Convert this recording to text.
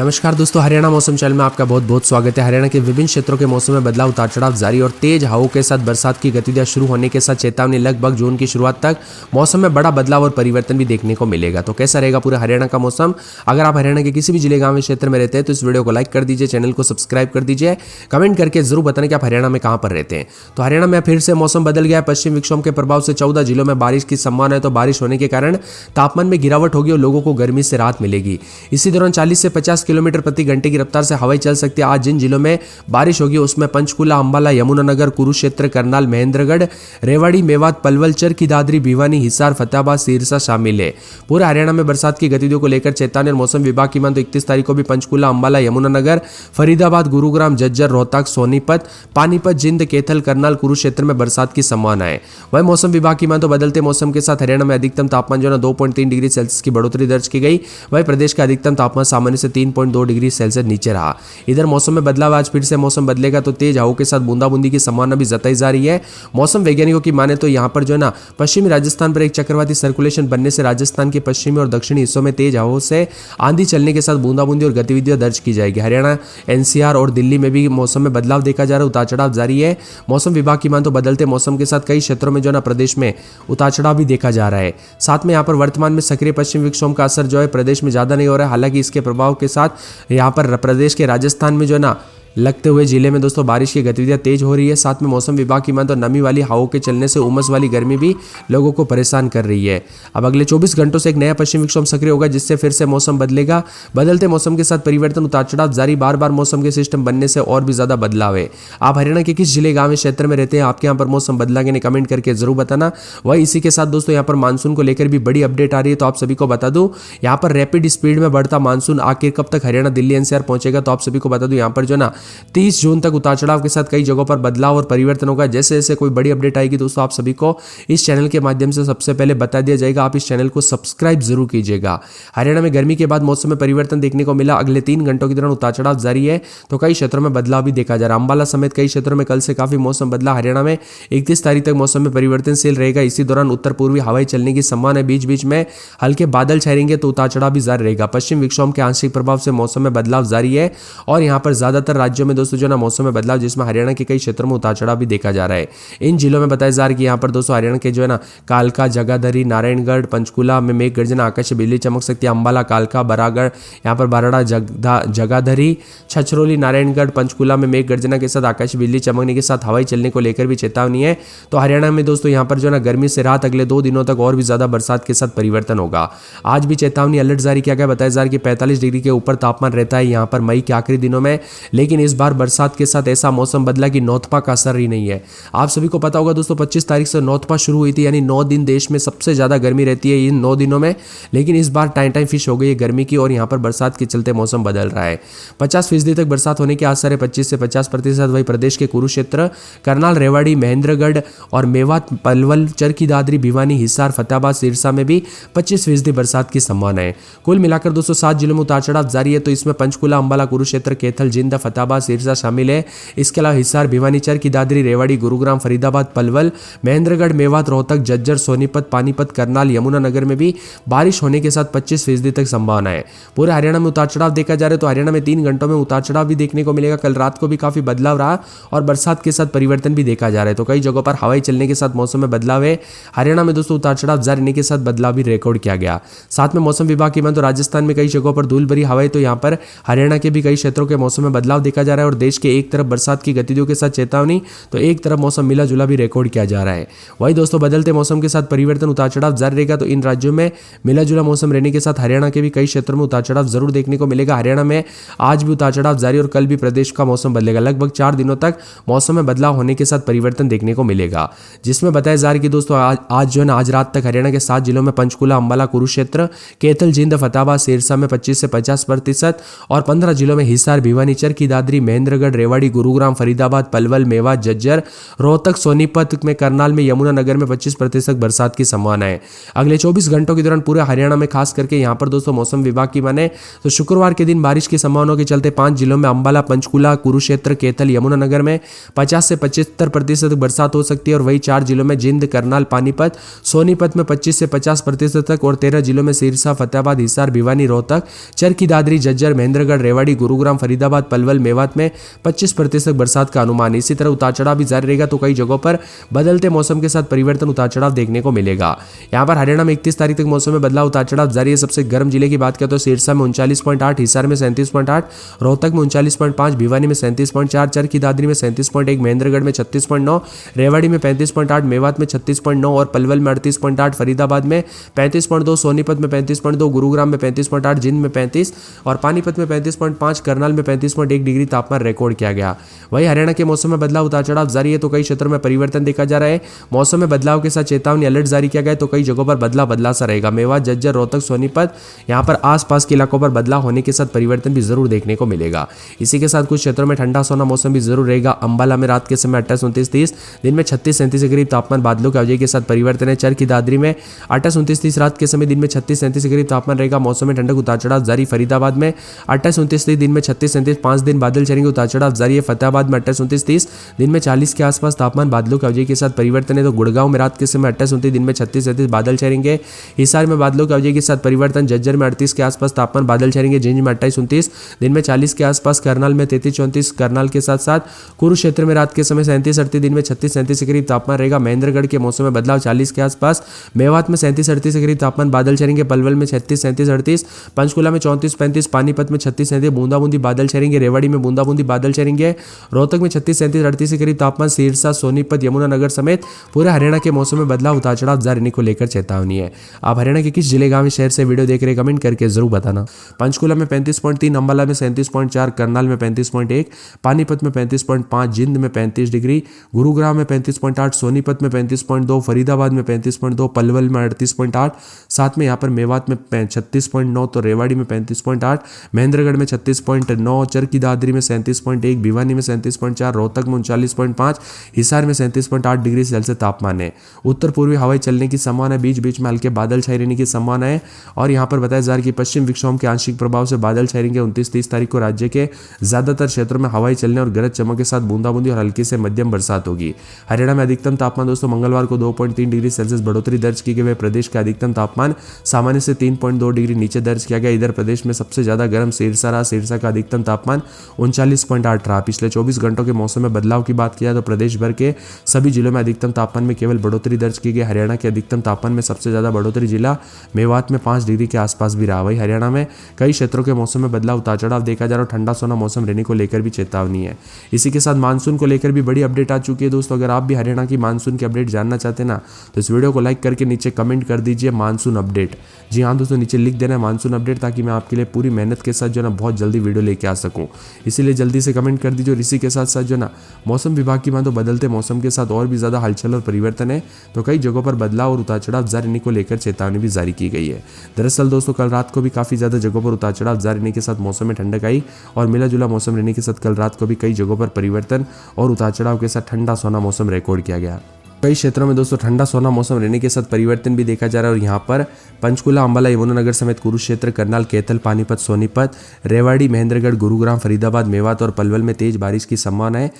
नमस्कार दोस्तों, हरियाणा मौसम चैनल में आपका बहुत बहुत स्वागत है। हरियाणा के विभिन्न क्षेत्रों के मौसम में बदलाव, उतार चढ़ाव जारी और तेज हवाओं के साथ बरसात की गतिविधियां शुरू होने के साथ चेतावनी। लगभग जून की शुरुआत तक मौसम में बड़ा बदलाव और परिवर्तन भी देखने को मिलेगा। तो कैसा रहेगा पूरे हरियाणा का मौसम? अगर आप हरियाणा के किसी भी जिले, गाँव, क्षेत्र में रहते हैं तो इस वीडियो को लाइक कर दीजिए, चैनल को सब्सक्राइब कर दीजिए, कमेंट करके जरूर बताना कि आप हरियाणा में कहाँ पर रहते हैं। तो हरियाणा में फिर से मौसम बदल गया है। पश्चिम विक्षोभ के प्रभाव से 14 जिलों में बारिश की संभावना है। तो बारिश होने के कारण तापमान में गिरावट होगी और लोगों को गर्मी से राहत मिलेगी। इसी दौरान 40 से 50 किलोमीटर प्रति घंटे की रफ्तार से हवाएं चल सकती है। आज जिन जिलों में बारिश होगी उसमें पंचकुला, अंबाला, यमुनानगर, कुरुक्षेत्र, करनाल, महेंद्रगढ़, रेवाड़ी, मेवात, पलवल, चरखी दादरी, भिवानी, हिसार, फतेहाबाद, सिरसा शामिल है। पूरे हरियाणा में बरसात की गतिविधियों को लेकर चेतावनी और मौसम विभाग की माने तो 31 तारीख को भी पंचकुला, अंबाला, यमुनानगर, फरीदाबाद, गुरुग्राम, झज्जर, रोहतक, सोनीपत, पानीपत, जिंद, कैथल, करनाल, कुरुक्षेत्र में बरसात की संभावना है। वही मौसम विभाग की माने तो बदलते मौसम के साथ हरियाणा में अधिकतम तापमान जो है 2.3 डिग्री सेल्सियस की बढ़ोतरी दर्ज की गई। वही प्रदेश का अधिकतम तापमान सामान्य से 3.2 डिग्री सेल्सियस नीचे रहा। इधर मौसम में बदलाव, आज फिर से मौसम बदलेगा तो तेज हवाओं के साथ बूंदाबूंदी की संभावना भी जताई जा रही है। मौसम वैज्ञानिकों की माने तो यहाँ पर जो है ना पश्चिमी राजस्थान पर एक चक्रवाती सर्कुलेशन बनने से राजस्थान के पश्चिमी और दक्षिणी हिस्सों में तेज हवाओं से आंधी चलने के साथ बूंदाबूंदी और गतिविधियां दर्ज की जाएगी। हरियाणा, एनसीआर और दिल्ली में भी मौसम में बदलाव देखा जा रहा है, उतार चढ़ाव जारी है। मौसम विभाग की माने तो बदलते मौसम के साथ कई क्षेत्रों में जो है ना प्रदेश में उतार चढ़ाव भी देखा जा रहा है। साथ में यहाँ पर वर्तमान में सक्रिय पश्चिम विक्षोभ का असर जो है प्रदेश में ज्यादा नहीं हो रहा है। हालांकि इसके प्रभाव के साथ यहाँ पर प्रदेश के राजस्थान में जो है ना लगते हुए जिले में दोस्तों बारिश की गतिविधियां तेज हो रही है। साथ में मौसम विभाग की माने तो नमी वाली हवाओं के चलने से उमस वाली गर्मी भी लोगों को परेशान कर रही है। अब अगले 24 घंटों से एक नया पश्चिम विक्षोभ सक्रिय होगा जिससे फिर से मौसम बदलेगा। बदलते मौसम के साथ परिवर्तन, उतार चढ़ाव जारी, बार बार मौसम के सिस्टम बनने से और भी ज्यादा बदलाव है। आप हरियाणा के किस जिले, गाँव, क्षेत्र में रहते हैं? आपके यहाँ पर मौसम बदला के कमेंट करके जरूर बताना। वही इसी के साथ दोस्तों यहाँ पर मानसून को लेकर भी बड़ी अपडेट आ रही है। तो आप सभी को बता दूं, यहाँ पर रैपिड स्पीड में बढ़ता मानसून आखिर कब तक हरियाणा, दिल्ली, एनसीआर पहुंचेगा? तो आप सभी को बता दूं यहाँ पर जो ना 30 जून तक उतार चढ़ाव के साथ कई जगहों पर बदलाव और परिवर्तन होगा। जैसे जैसे कोई बड़ी अपडेट आएगी दोस्तों आप सभी को इस चैनल के माध्यम से सबसे पहले बता दिया जाएगा। आप इस चैनल को सब्सक्राइब जरूर कीजिएगा। हरियाणा में गर्मी के बाद मौसम में परिवर्तन देखने को मिला। अगले 3 घंटों के दौरान उतार चढ़ाव जारी है तो कई क्षेत्रों में बदलाव भी देखा जा रहा है। अंबाला समेत कई क्षेत्रों में कल से काफी मौसम बदला। हरियाणा में 31 तारीख तक मौसम में परिवर्तनशील रहेगा। इसी दौरान उत्तर पूर्वी हवाएं चलने की संभावना है। बीच बीच में हल्के बादल छाएंगे तो उतार चढ़ाव भी जारी रहेगा। पश्चिम विक्षोभ के आंशिक प्रभाव से मौसम में बदलाव जारी है और यहाँ पर ज्यादातर राज्यों में दोस्तों जो ना मौसम में बदलाव, जिसमें हरियाणा के कई क्षेत्रों में उतार चढ़ाव भी देखा जा रहा है। इन जिलों में बताया जा रहा है कि यहाँ पर दोस्तों हरियाणा के जो है ना कालका, जगाधरी, नारायणगढ़, पंचकुला में मेघ गर्जना, आकाश से बिजली चमक सकती है। अंबाला, कालका, बरागढ़, यहाँ पर बराड़ा, जगाधरी, छछरौली, नारायणगढ़, पंचकुला में मेघ गर्जना के साथ आकाश बिजली चमकने के साथ हवाई चलने को लेकर भी चेतावनी है। तो हरियाणा में दोस्तों यहाँ पर जो है ना गर्मी से राहत, अगले 2 दिनों तक और भी ज्यादा बरसात के साथ परिवर्तन होगा। आज भी चेतावनी अलर्ट जारी किया गया। बताया जा रहा है कि 45 डिग्री के ऊपर तापमान रहता है यहाँ पर मई के आखिरी दिनों में। लेकिन इस बार बरसात के साथ ऐसा मौसम बदला कि नौतपा का असर ही नहीं है। आप सभी को पता होगा दोस्तों 25 तारीख से नौतपा शुरू हुई थी, यानी 9 दिन देश में सबसे ज्यादा गर्मी रहती है इन 9 दिनों में। लेकिन इस बार टाइम फिश हो गई है गर्मी की और यहाँ पर बरसात के चलते मौसम बदल रहा है। 50% तक बरसात होने के आसार है, 25 से 50%। वही प्रदेश के कुरुक्षेत्र, करनाल, रेवाड़ी, महेंद्रगढ़ और मेवात, पलवल, चरखी दादरी, भिवानी, हिसार, फतेहाबाद, सिरसा में भी 25% बरसात की संभावना है। कुल मिलाकर दोस्तों 7 जिलों में उतार चढ़ाव जारी है। तो इसमें पंचकुला, अंबाला, कुरुक्षेत्र, कैथल, जिंद, फतेहाबाद, सिरसा शामिल है। इसके अलावा हिसार, भिवानी, चरखी दादरी, रेवाड़ी, गुरुग्राम, फरीदाबाद, पलवल, महेंद्रगढ़, मेवात, रोहतक, झज्जर, सोनीपत, पानीपत, करनाल, यमुनानगर में भी बारिश होने के साथ 25% तक संभावना है। पूरे हरियाणा में उतार चढ़ाव देखा जा रहा है। तो हरियाणा में 3 घंटों में उतार चढ़ाव भी देखने को मिलेगा। कल रात को भी काफी बदलाव रहा और बरसात के साथ परिवर्तन भी देखा जा रहा है। तो कई जगहों पर हवाई चलने के साथ मौसम में बदलाव है। हरियाणा में दोस्तों उतार चढ़ाव जारी रहने के साथ बदलाव भी रिकॉर्ड किया गया। साथ में मौसम विभाग की माने तो राजस्थान में कई जगहों पर धूल भरी हवाएं, तो यहाँ पर हरियाणा के भी कई क्षेत्रों के मौसम में बदलाव देखा जा रहा है। और देश के एक तरफ बरसात की गतिविधियों के साथ चेतावनी तो एक तरफ मौसम मिला जुला भी रिकॉर्ड किया जा रहा है। वही दोस्तों बदलते मौसम के साथ परिवर्तन, उतार चढ़ाव जारी रहेगा। तो इन राज्यों में मिला जुला मौसम रहने के साथ हरियाणा के भी कई क्षेत्रों में उतार चढ़ाव जरूर देखने को मिलेगा। हरियाणा में आज भी उतार चढ़ाव जारी और कल भी प्रदेश का मौसम बदलेगा। लगभग 4 दिनों तक मौसम में बदलाव होने के साथ परिवर्तन देखने को मिलेगा। जिसमें बताया जा रहा है कि दोस्तों आज जो है ना आज रात तक हरियाणा के 7 जिलों में पंचकुला, अंबाला, कुरुक्षेत्र, कैथल, जिंद, फतेहाबाद, सिरसा में 25 से 50% और 15 जिलों में हिसार, भिवानी, चरखी दादरी, दादरी, महेंद्रगढ़, रेवाड़ी, गुरुग्राम, फरीदाबाद, पलवल, मेवात, झज्जर, रोहतक, सोनीपत में, करनाल में, यमुनानगर में 25% बरसात की संभावना है। अगले 24 घंटों के दौरान पूरे हरियाणा में खास करके यहाँ पर दोस्तों मौसम विभाग की माने तो शुक्रवार के दिन बारिश की संभावनाओं के चलते 5 जिलों में अंबाला, पंचकुला, कुरुक्षेत्र, कैथल, यमुनानगर में 50 से 75% बरसात हो सकती है और वही 4 जिलों में जिंद, करनाल, पानीपत, सोनीपत में 25 से 50% तक और 13 जिलों में सिरसा, फतेहाबाद, हिसार, भिवानी, रोहतक, चरखी दादरी, झज्जर, महेंद्रगढ़, रेवाड़ी, गुरुग्राम, फरीदाबाद, पलवल, मेवात में 25% बरसात का अनुमान। इसी तरह उतार चढ़ाव भी जारी रहेगा तो कई जगहों पर बदलते मौसम के साथ परिवर्तन, उतार चढ़ाव देखने को मिलेगा। यहाँ पर हरियाणा में 31 तारीख तक मौसम में बदलाव, उतार चढ़ाव जारी है। सबसे गर्म जिले की बात करें तो सिरसा में 39.8, हिसार में 37.8, रोहतक में 39.5, भिवानी में 37.4, चरखी दादरी में 37.1, महेंद्रगढ़ में 36.9, रेवाड़ी में 35.8, मेवात में 36.9 और पलवल में 38.8, फरीदाबाद में 35.2, सोनीपत में 35.2, गुरुग्राम में 35.8, जिंद में 35 और पानीपत में 35.5, करनाल में 35.1 डिग्री तापमान रिकॉर्ड किया गया। वहीं हरियाणा के मौसम में बदलाव, उतार चढ़ाव जारी है तो कई क्षेत्रों में परिवर्तन देखा जा रहा है। मौसम में बदलाव के साथ चेतावनी अलर्ट जारी किया गया है तो कई जगहों पर बदला सा रहेगा। मेवात, झज्जर, रोहतक, सोनीपत यहाँ पर आसपास के इलाकों पर बदलाव होने के साथ परिवर्तन भी जरूर देखने को मिलेगा। इसी के साथ कुछ क्षेत्रों में ठंडा सोना मौसम भी जरूर रहेगा। अंबाला में रात के समय 28, 29, 30, दिन में 36, 37 के करीब तापमान बादलों की आवाजाही के साथ परिवर्तन है। चरखी दादरी में 28, 29, 30 रात के समय, दिन में 36, 37 के करीब तापमान रहेगा। मौसम में ठंडक, उतार चढ़ाव जारी। फरीदाबाद में 28, 29, 30, दिन में 36, 37, 5 दिन बादल चलेंगे, उतार चढ़ाव जारी है। फतेहाबाद में 28, 29, 30, दिन में 40 के आसपास तापमान बादलों की आवाजाही के साथ परिवर्तन है। तो गुड़गांव में रात के समय 28, 29, दिन में 36, 37 बादल चलेंगे। हिसार में बादलों की आवाजाही के साथ परिवर्तन। झज्जर में 38 के आसपास तापमान बादल चलेंगे। जिंज में 28, 29, दिन में 40 के आसपास। करनाल में 33, 34, करनाल के साथ साथ कुरुक्षेत्र में रात के समय 37, 38, दिन में 36, 37 के करीब तापमान रहेगा। महेंद्रगढ़ के मौसम में बदलाव 40 के आसपास। मेवात में 37, 38 के करीब तापमान बादल चलेंगे। पलवल में 36, 37, 38, पंचकुला में 34, 35, पानीपत में 36, 37 बूंदाबूंदी बादल चलेंगे। रेवाड़ी में बूंदाबूंदी बादल चलेंगे। रोहतक में 36, 37, 38 के करीब तापमान। सिरसा, सोनीपत, यमुनानगर समेत पूरे हरियाणा के मौसम में बदलाव, उतार चढ़ाव जारी रहने को लेकर चेतावनी है। आप हरियाणा के किस जिले, गांव, शहर से वीडियो देख रहे कमेंट करके जरूर बताना। पंचकुला में 35.3, अंबाला में 37.4, करनाल में 35.1, पानीपत में 35.5, जिंद में 35 डिग्री, गुरुग्राम में 35.8, सोनीपत में 35.2, फरीदाबाद में 35.2, पलवल में 38.8, साथ में यहाँ पर मेवात में 36.9, तो रेवाड़ी में 35.8, महेंद्रगढ़ में 36.9, चरखी दादरी में 37.1, भिवानी में 37.4, रोहतक में 39.5, हिसार में 37.8 डिग्री सेल्सियस तापमान है। उत्तर पूर्वी हवाएं चलने की संभावना है। बीच बीच में हल्के बादल छाए रहने की संभावना है और यहाँ पर बताया जा रहा है कि पश्चिम विक्षोभ के आंशिक प्रभाव से बादल छाएंगे। 29-30 तारीख को राज्य के ज्यादातर क्षेत्रों में हवाएं चलने और गरज चमक के साथ बूंदाबूंदी और हल्की से मध्यम बरसात होगी। हरियाणा में अधिकतम तापमान दोस्तों मंगलवार को 2.3 डिग्री सेल्सियस बढ़ोतरी दर्ज की गई। प्रदेश का अधिकतम तापमान सामान्य से 3.2 डिग्री नीचे दर्ज किया गया। इधर प्रदेश में सबसे ज्यादा गर्म सिरसा रहा। सिरसा का अधिकतम तापमान 39.8 रहा। पिछले 24 घंटों के मौसम में बदलाव की बात किया तो प्रदेश भर के सभी जिलों में अधिकतम तापमान में केवल बढ़ोतरी दर्ज की गई। हरियाणा के अधिकतम तापमान में सबसे ज्यादा बढ़ोतरी जिला मेवात में 5 डिग्री के आसपास भी रहा। वही हरियाणा में कई क्षेत्रों के मौसम में बदलाव, उतार चढ़ाव देखा जा रहा है। ठंडा सोना मौसम रहने को लेकर भी चेतावनी है। इसी के साथ मानसून को लेकर भी बड़ी अपडेट आ चुकी है दोस्तों। अगर आप भी हरियाणा की मानसून की अपडेट जानना चाहते हैं ना तो इस वीडियो को लाइक करके नीचे कमेंट कर दीजिए मानसून अपडेट। जी हाँ दोस्तों, नीचे लिख देना है मानसून अपडेट ताकि मैं आपके लिए पूरी मेहनत के साथ जो ना बहुत जल्दी वीडियो लेके आ सकूं। इसीलिए जल्दी से कमेंट कर दीजिए। और इसी के साथ साथ जो ना मौसम विभाग की मान तो बदलते मौसम के साथ और भी ज्यादा हलचल और परिवर्तन है तो कई जगहों पर बदलाव और उतार चढ़ाव जारी रहने को लेकर चेतावनी भी जारी की गई है। दरअसल दोस्तों कल रात को भी काफी ज्यादा जगहों पर उतार चढ़ाव जारी रहने के साथ मौसम में ठंडक आई और मिला जुला मौसम रहने के साथ कल रात को भी कई जगहों पर परिवर्तन और उतार चढ़ाव के साथ ठंडा सोना मौसम रिकॉर्ड किया गया। कई क्षेत्रों में दोस्तों ठंडा सोना मौसम रहने के साथ परिवर्तन भी देखा जा रहा है और यहाँ पर पंचकुला, अंबाला, यमुनानगर समेत कुरुक्षेत्र, करनाल, कैथल, पानीपत, सोनीपत, रेवाड़ी, महेंद्रगढ़, गुरुग्राम, फरीदाबाद, मेवात और पलवल में तेज बारिश की संभावना है।